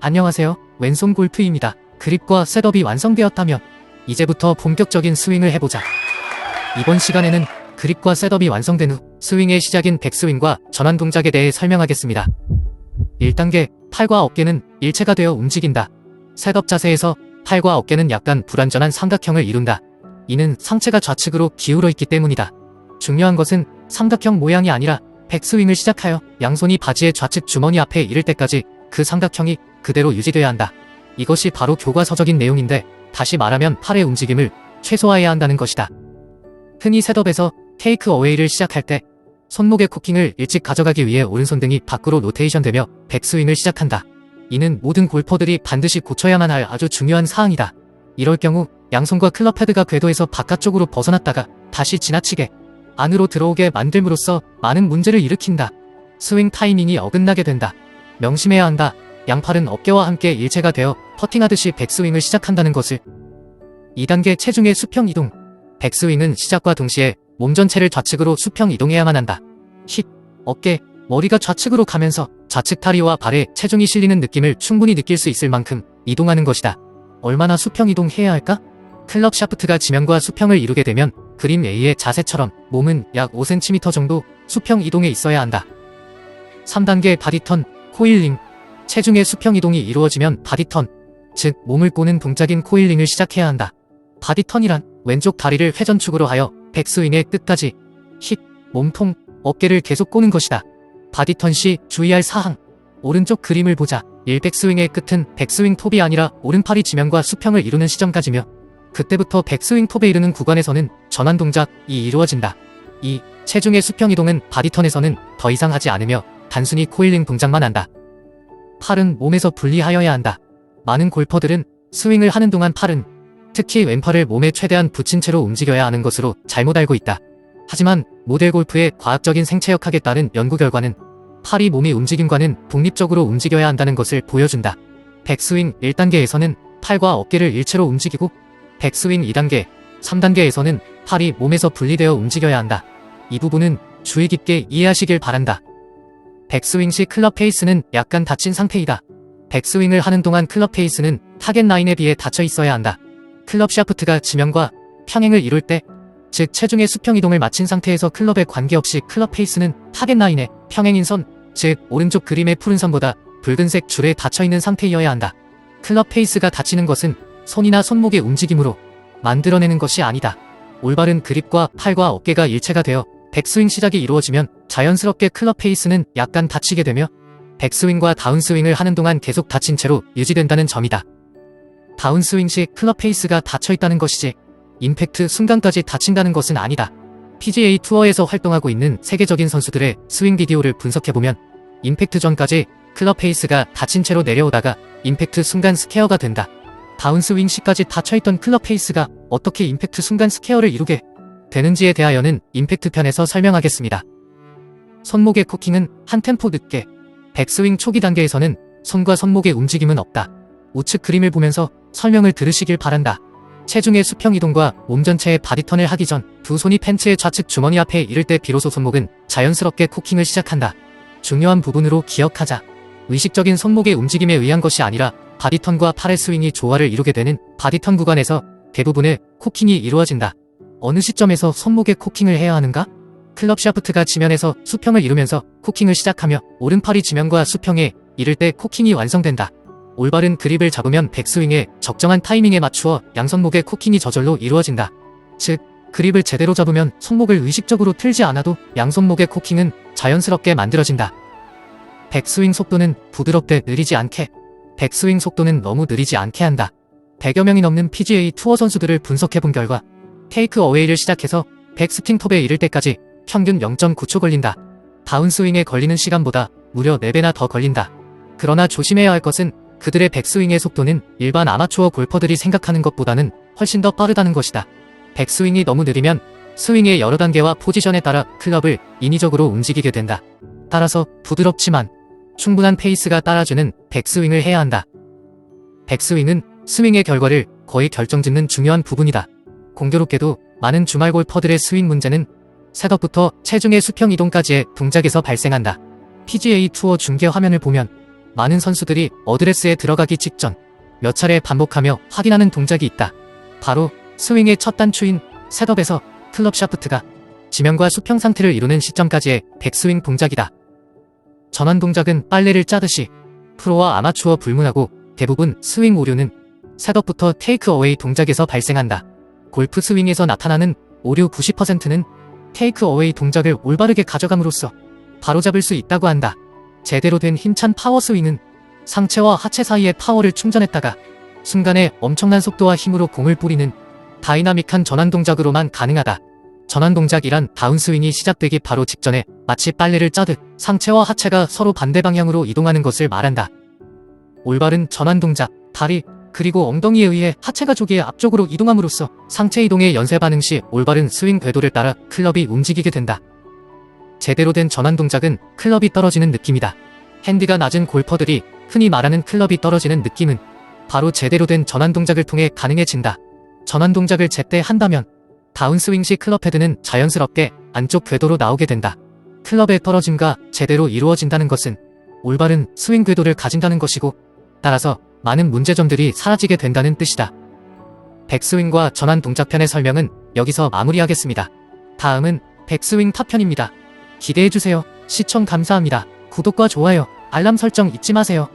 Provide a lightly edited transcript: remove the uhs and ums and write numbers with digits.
안녕하세요. 왼손 골프입니다. 그립과 셋업이 완성되었다면 이제부터 본격적인 스윙을 해보자. 이번 시간에는 그립과 셋업이 완성된 후 스윙의 시작인 백스윙과 전환 동작에 대해 설명하겠습니다. 1단계, 팔과 어깨는 일체가 되어 움직인다. 셋업 자세에서 팔과 어깨는 약간 불완전한 삼각형을 이룬다. 이는 상체가 좌측으로 기울어 있기 때문이다. 중요한 것은 삼각형 모양이 아니라 백스윙을 시작하여 양손이 바지의 좌측 주머니 앞에 이를 때까지 그 삼각형이 그대로 유지돼야 한다. 이것이 바로 교과서적인 내용인데 다시 말하면 팔의 움직임을 최소화해야 한다는 것이다. 흔히 셋업에서 테이크 어웨이를 시작할 때 손목의 코킹을 일찍 가져가기 위해 오른손등이 밖으로 로테이션 되며 백스윙을 시작한다. 이는 모든 골퍼들이 반드시 고쳐야만 할 아주 중요한 사항이다. 이럴 경우 양손과 클럽 헤드가 궤도에서 바깥쪽으로 벗어났다가 다시 지나치게 안으로 들어오게 만들므로써 많은 문제를 일으킨다. 스윙 타이밍이 어긋나게 된다. 명심해야 한다. 양팔은 어깨와 함께 일체가 되어 퍼팅하듯이 백스윙을 시작한다는 것을. 2단계, 체중의 수평 이동. 백스윙은 시작과 동시에 몸 전체를 좌측으로 수평 이동해야만 한다. 힙, 어깨, 머리가 좌측으로 가면서 좌측 다리와 발에 체중이 실리는 느낌을 충분히 느낄 수 있을 만큼 이동하는 것이다. 얼마나 수평 이동해야 할까? 클럽 샤프트가 지면과 수평을 이루게 되면 그린 A의 자세처럼 몸은 약 5cm 정도 수평 이동에 있어야 한다. 3단계, 바디턴, 코일링. 체중의 수평 이동이 이루어지면 바디턴, 즉 몸을 꼬는 동작인 코일링을 시작해야 한다. 바디턴이란 왼쪽 다리를 회전축으로 하여 백스윙의 끝까지 힙, 몸통, 어깨를 계속 꼬는 것이다. 바디턴 시 주의할 사항. 오른쪽 그림을 보자. 1백스윙의 끝은 백스윙 톱이 아니라 오른팔이 지면과 수평을 이루는 시점까지며 그때부터 백스윙 톱에 이르는 구간에서는 전환 동작이 이루어진다. 2. 체중의 수평 이동은 바디턴에서는 더 이상 하지 않으며 단순히 코일링 동작만 한다. 팔은 몸에서 분리하여야 한다. 많은 골퍼들은 스윙을 하는 동안 팔은, 특히 왼팔을 몸에 최대한 붙인 채로 움직여야 하는 것으로 잘못 알고 있다. 하지만 모델 골프의 과학적인 생체역학에 따른 연구 결과는 팔이 몸의 움직임과는 독립적으로 움직여야 한다는 것을 보여준다. 백스윙 1단계에서는 팔과 어깨를 일체로 움직이고 백스윙 2단계, 3단계에서는 팔이 몸에서 분리되어 움직여야 한다. 이 부분은 주의 깊게 이해하시길 바란다. 백스윙 시 클럽 페이스는 약간 닫힌 상태이다. 백스윙을 하는 동안 클럽 페이스는 타겟 라인에 비해 닫혀 있어야 한다. 클럽 샤프트가 지면과 평행을 이룰 때, 즉 체중의 수평 이동을 마친 상태에서 클럽에 관계없이 클럽 페이스는 타겟 라인의 평행인 선, 즉 오른쪽 그림의 푸른 선보다 붉은색 줄에 닫혀있는 상태이어야 한다. 클럽 페이스가 닫히는 것은 손이나 손목의 움직임으로 만들어내는 것이 아니다. 올바른 그립과 팔과 어깨가 일체가 되어 백스윙 시작이 이루어지면 자연스럽게 클럽 페이스는 약간 닫히게 되며 백스윙과 다운스윙을 하는 동안 계속 닫힌 채로 유지된다는 점이다. 다운스윙 시 클럽 페이스가 닫혀있다는 것이지 임팩트 순간까지 닫힌다는 것은 아니다. PGA 투어에서 활동하고 있는 세계적인 선수들의 스윙 비디오를 분석해보면 임팩트 전까지 클럽 페이스가 닫힌 채로 내려오다가 임팩트 순간 스퀘어가 된다. 다운스윙 시까지 닫혀있던 클럽 페이스가 어떻게 임팩트 순간 스퀘어를 이루게 되는지에 대하여는 임팩트 편에서 설명하겠습니다. 손목의 코킹은 한 템포 늦게. 백스윙 초기 단계에서는 손과 손목의 움직임은 없다. 우측 그림을 보면서 설명을 들으시길 바란다. 체중의 수평 이동과 몸 전체의 바디턴을 하기 전 두 손이 팬츠의 좌측 주머니 앞에 이를 때 비로소 손목은 자연스럽게 코킹을 시작한다. 중요한 부분으로 기억하자. 의식적인 손목의 움직임에 의한 것이 아니라 바디턴과 팔의 스윙이 조화를 이루게 되는 바디턴 구간에서 대부분의 코킹이 이루어진다. 어느 시점에서 손목의 코킹을 해야 하는가? 클럽 샤프트가 지면에서 수평을 이루면서 코킹을 시작하며 오른팔이 지면과 수평에 이를 때 코킹이 완성된다. 올바른 그립을 잡으면 백스윙의 적정한 타이밍에 맞추어 양손목의 코킹이 저절로 이루어진다. 즉, 그립을 제대로 잡으면 손목을 의식적으로 틀지 않아도 양손목의 코킹은 자연스럽게 만들어진다. 백스윙 속도는 부드럽되 느리지 않게. 백스윙 속도는 너무 느리지 않게 한다. 100여 명이 넘는 PGA 투어 선수들을 분석해본 결과 테이크 어웨이를 시작해서 백스팅 톱에 이를 때까지 평균 0.9초 걸린다. 다운스윙에 걸리는 시간보다 무려 4배나 더 걸린다. 그러나 조심해야 할 것은 그들의 백스윙의 속도는 일반 아마추어 골퍼들이 생각하는 것보다는 훨씬 더 빠르다는 것이다. 백스윙이 너무 느리면 스윙의 여러 단계와 포지션에 따라 클럽을 인위적으로 움직이게 된다. 따라서 부드럽지만 충분한 페이스가 따라주는 백스윙을 해야 한다. 백스윙은 스윙의 결과를 거의 결정짓는 중요한 부분이다. 공교롭게도 많은 주말 골퍼들의 스윙 문제는 셋업부터 체중의 수평 이동까지의 동작에서 발생한다. PGA 투어 중계 화면을 보면 많은 선수들이 어드레스에 들어가기 직전 몇 차례 반복하며 확인하는 동작이 있다. 바로 스윙의 첫 단추인 셋업에서 클럽 샤프트가 지면과 수평 상태를 이루는 시점까지의 백스윙 동작이다. 전환 동작은 빨래를 짜듯이 프로와 아마추어 불문하고 대부분 스윙 오류는 셋업부터 테이크 어웨이 동작에서 발생한다. 골프 스윙에서 나타나는 오류 90%는 테이크 어웨이 동작을 올바르게 가져감으로써 바로잡을 수 있다고 한다. 제대로 된 힘찬 파워 스윙은 상체와 하체 사이의 파워를 충전했다가 순간에 엄청난 속도와 힘으로 공을 뿌리는 다이나믹한 전환 동작으로만 가능하다. 전환 동작이란 다운스윙이 시작되기 바로 직전에 마치 빨래를 짜듯 상체와 하체가 서로 반대 방향으로 이동하는 것을 말한다. 올바른 전환 동작, 다리, 그리고 엉덩이에 의해 하체가 조기에 앞쪽으로 이동함으로써 상체 이동의 연쇄 반응 시 올바른 스윙 궤도를 따라 클럽이 움직이게 된다. 제대로 된 전환 동작은 클럽이 떨어지는 느낌이다. 핸디가 낮은 골퍼들이 흔히 말하는 클럽이 떨어지는 느낌은 바로 제대로 된 전환 동작을 통해 가능해진다. 전환 동작을 제때 한다면 다운스윙 시 클럽 헤드는 자연스럽게 안쪽 궤도로 나오게 된다. 클럽의 떨어짐과 제대로 이루어진다는 것은 올바른 스윙 궤도를 가진다는 것이고, 따라서 많은 문제점들이 사라지게 된다는 뜻이다. 백스윙과 전환 동작편의 설명은 여기서 마무리하겠습니다. 다음은 백스윙 탑편입니다. 기대해주세요. 시청 감사합니다. 구독과 좋아요, 알람 설정 잊지 마세요.